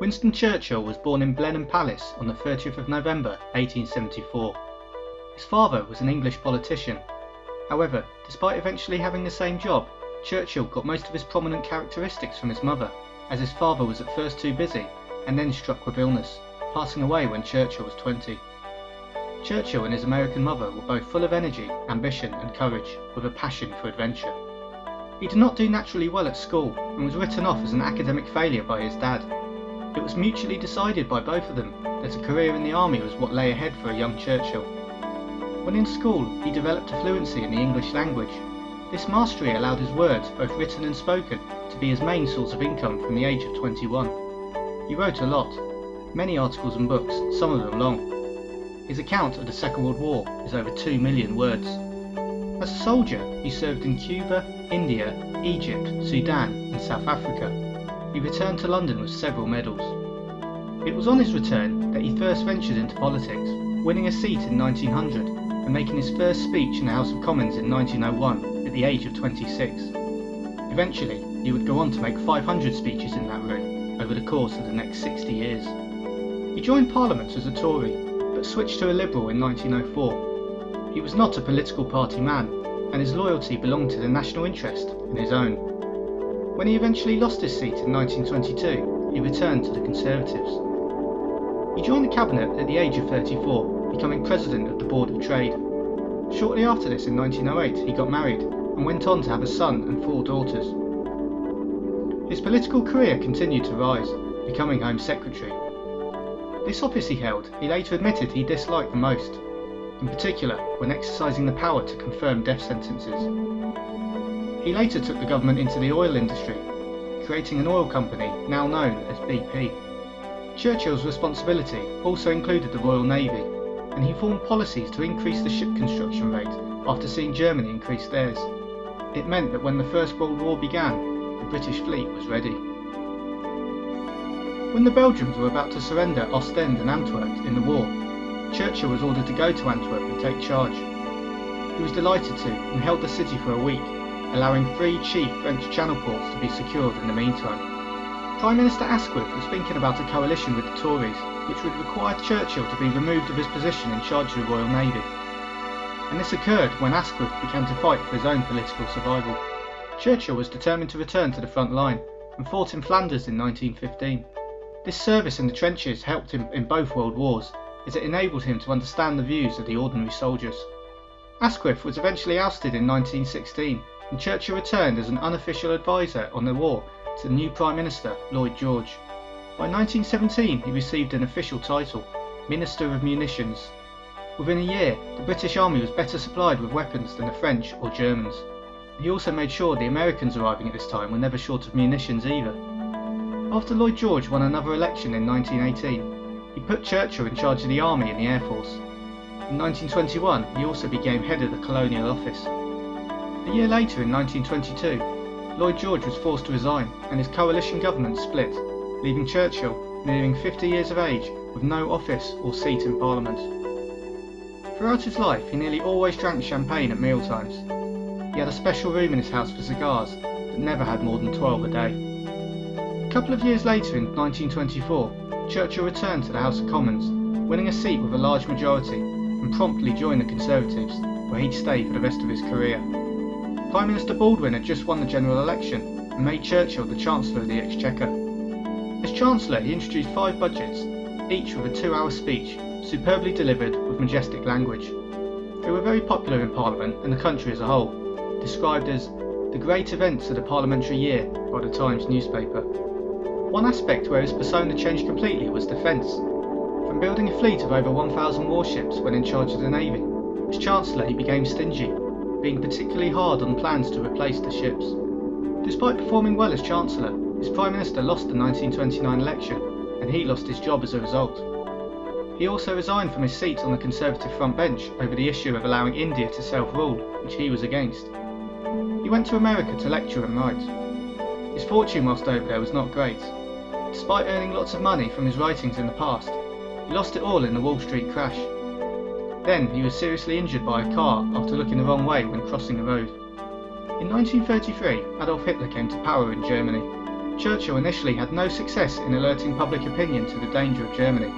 Winston Churchill was born in Blenheim Palace on the 30th of November 1874. His father was an English politician. However, despite eventually having the same job, Churchill got most of his prominent characteristics from his mother, as his father was at first too busy and then struck with illness, passing away when Churchill was 20. Churchill and his American mother were both full of energy, ambition and courage, with a passion for adventure. He did not do naturally well at school and was written off as an academic failure by his dad. It was mutually decided by both of them that a career in the army was what lay ahead for a young Churchill. When in school, he developed a fluency in the English language. This mastery allowed his words, both written and spoken, to be his main source of income from the age of 21. He wrote a lot, many articles and books, some of them long. His account of the Second World War is over 2 million words. As a soldier, he served in Cuba, India, Egypt, Sudan and South Africa. He returned to London with several medals. It was on his return that he first ventured into politics, winning a seat in 1900 and making his first speech in the House of Commons in 1901 at the age of 26. Eventually, he would go on to make 500 speeches in that room over the course of the next 60 years. He joined Parliament as a Tory, but switched to a Liberal in 1904. He was not a political party man, and his loyalty belonged to the national interest in his own. When he eventually lost his seat in 1922, he returned to the Conservatives. He joined the cabinet at the age of 34, becoming president of the Board of Trade. Shortly after this, in 1908, he got married and went on to have a son and 4 daughters. His political career continued to rise, becoming Home Secretary. This office he held, he later admitted he disliked the most, in particular when exercising the power to confirm death sentences. He later took the government into the oil industry, creating an oil company now known as BP. Churchill's responsibility also included the Royal Navy, and he formed policies to increase the ship construction rate after seeing Germany increase theirs. It meant that when the First World War began, the British fleet was ready. When the Belgians were about to surrender Ostend and Antwerp in the war, Churchill was ordered to go to Antwerp and take charge. He was delighted to, and held the city for a week, allowing 3 chief French channel ports to be secured in the meantime. Prime Minister Asquith was thinking about a coalition with the Tories, which would require Churchill to be removed of his position in charge of the Royal Navy. And this occurred when Asquith began to fight for his own political survival. Churchill was determined to return to the front line, and fought in Flanders in 1915. This service in the trenches helped him in both World Wars, as it enabled him to understand the views of the ordinary soldiers. Asquith was eventually ousted in 1916, and Churchill returned as an unofficial advisor on the war to the new Prime Minister, Lloyd George. By 1917 he received an official title, Minister of Munitions. Within a year, the British Army was better supplied with weapons than the French or Germans. He also made sure the Americans arriving at this time were never short of munitions either. After Lloyd George won another election in 1918, he put Churchill in charge of the Army and the Air Force. In 1921 he also became head of the Colonial Office. A year later, in 1922, Lloyd George was forced to resign and his coalition government split, leaving Churchill, nearing 50 years of age, with no office or seat in Parliament. Throughout his life he nearly always drank champagne at mealtimes. He had a special room in his house for cigars that never had more than 12 a day. A couple of years later, in 1924, Churchill returned to the House of Commons, winning a seat with a large majority, and promptly joined the Conservatives, where he'd stay for the rest of his career. Prime Minister Baldwin had just won the general election and made Churchill the Chancellor of the Exchequer. As Chancellor, he introduced 5 budgets, each with a 2-hour speech, superbly delivered with majestic language. They were very popular in Parliament and the country as a whole, described as the great events of the parliamentary year by the Times newspaper. One aspect where his persona changed completely was defence. From building a fleet of over 1,000 warships when in charge of the Navy, as Chancellor he became stingy, being particularly hard on plans to replace the ships. Despite performing well as Chancellor, his Prime Minister lost the 1929 election, and he lost his job as a result. He also resigned from his seat on the Conservative front bench over the issue of allowing India to self-rule, which he was against. He went to America to lecture and write. His fortune whilst over there was not great. Despite earning lots of money from his writings in the past, he lost it all in the Wall Street crash. Then he was seriously injured by a car after looking the wrong way when crossing the road. In 1933, Adolf Hitler came to power in Germany. Churchill initially had no success in alerting public opinion to the danger of Germany,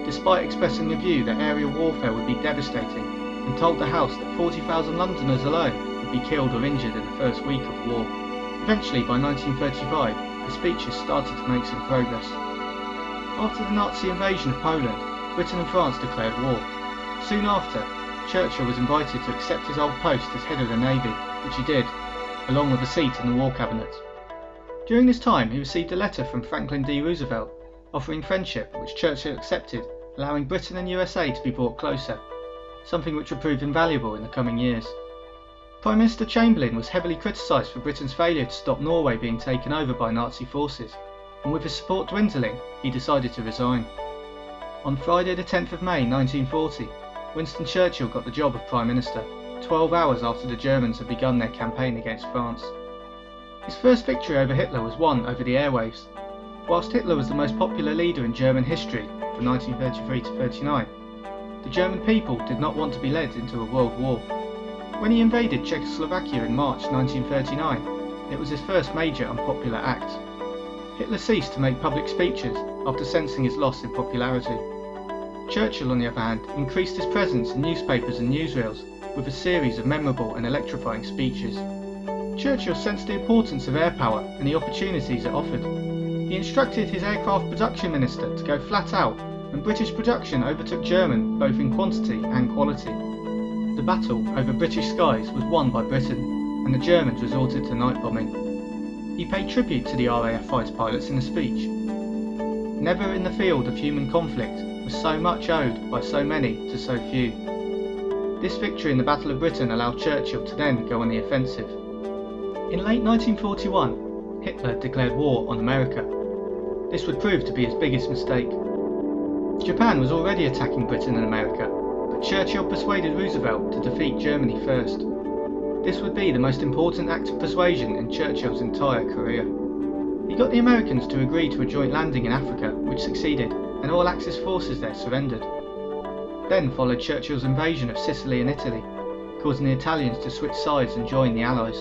despite expressing the view that aerial warfare would be devastating, and told the House that 40,000 Londoners alone would be killed or injured in the first week of war. Eventually, by 1935, the speeches started to make some progress. After the Nazi invasion of Poland, Britain and France declared war. Soon after, Churchill was invited to accept his old post as head of the Navy, which he did, along with a seat in the War Cabinet. During this time, he received a letter from Franklin D. Roosevelt offering friendship, which Churchill accepted, allowing Britain and USA to be brought closer, something which would prove invaluable in the coming years. Prime Minister Chamberlain was heavily criticised for Britain's failure to stop Norway being taken over by Nazi forces, and with his support dwindling, he decided to resign. On Friday the 10th of May 1940, Winston Churchill got the job of Prime Minister, 12 hours after the Germans had begun their campaign against France. His first victory over Hitler was won over the airwaves. Whilst Hitler was the most popular leader in German history from 1933 to 39, the German people did not want to be led into a world war. When he invaded Czechoslovakia in March 1939, it was his first major unpopular act. Hitler ceased to make public speeches after sensing his loss in popularity. Churchill, on the other hand, increased his presence in newspapers and newsreels with a series of memorable and electrifying speeches. Churchill sensed the importance of air power and the opportunities it offered. He instructed his aircraft production minister to go flat out, and British production overtook German both in quantity and quality. The battle over British skies was won by Britain, and the Germans resorted to night bombing. He paid tribute to the RAF fighter pilots in a speech. Never in the field of human conflict was so much owed by so many to so few. This victory in the Battle of Britain allowed Churchill to then go on the offensive. In late 1941, Hitler declared war on America. This would prove to be his biggest mistake. Japan was already attacking Britain and America, but Churchill persuaded Roosevelt to defeat Germany first. This would be the most important act of persuasion in Churchill's entire career. He got the Americans to agree to a joint landing in Africa, which succeeded, and all Axis forces there surrendered. Then followed Churchill's invasion of Sicily and Italy, causing the Italians to switch sides and join the Allies.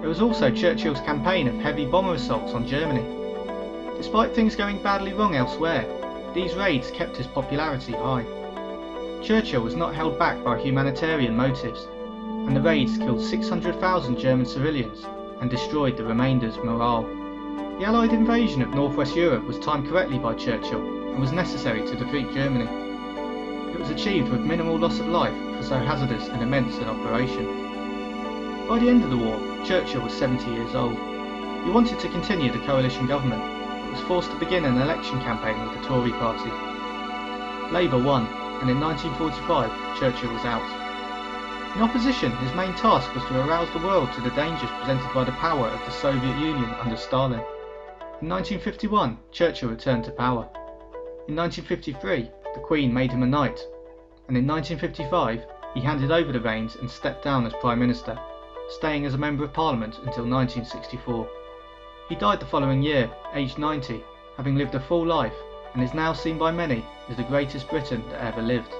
There was also Churchill's campaign of heavy bomber assaults on Germany. Despite things going badly wrong elsewhere, these raids kept his popularity high. Churchill was not held back by humanitarian motives, and the raids killed 600,000 German civilians and destroyed the remainder's morale. The Allied invasion of northwest Europe was timed correctly by Churchill and was necessary to defeat Germany. It was achieved with minimal loss of life for so hazardous and immense an operation. By the end of the war, Churchill was 70 years old. He wanted to continue the coalition government, but was forced to begin an election campaign with the Tory party. Labour won, and in 1945 Churchill was out. In opposition, his main task was to arouse the world to the dangers presented by the power of the Soviet Union under Stalin. In 1951, Churchill returned to power. In 1953, the Queen made him a knight, and in 1955 he handed over the reins and stepped down as Prime Minister, staying as a Member of Parliament until 1964. He died the following year, aged 90, having lived a full life, and is now seen by many as the greatest Briton that ever lived.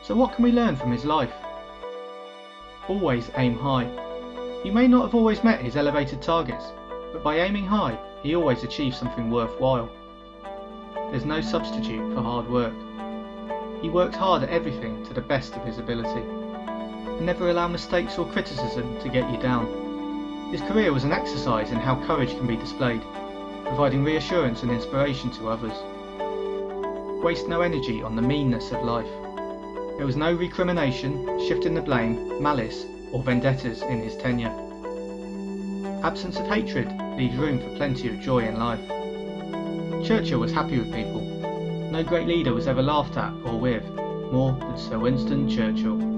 So what can we learn from his life? Always aim high. He may not have always met his elevated targets, but by aiming high, he always achieves something worthwhile. There's no substitute for hard work. He worked hard at everything to the best of his ability, and never allow mistakes or criticism to get you down. His career was an exercise in how courage can be displayed, providing reassurance and inspiration to others. Waste no energy on the meanness of life. There was no recrimination, shifting the blame, malice, or vendettas in his tenure. Absence of hatred leaves room for plenty of joy in life. Churchill was happy with people. No great leader was ever laughed at or with more than Sir Winston Churchill.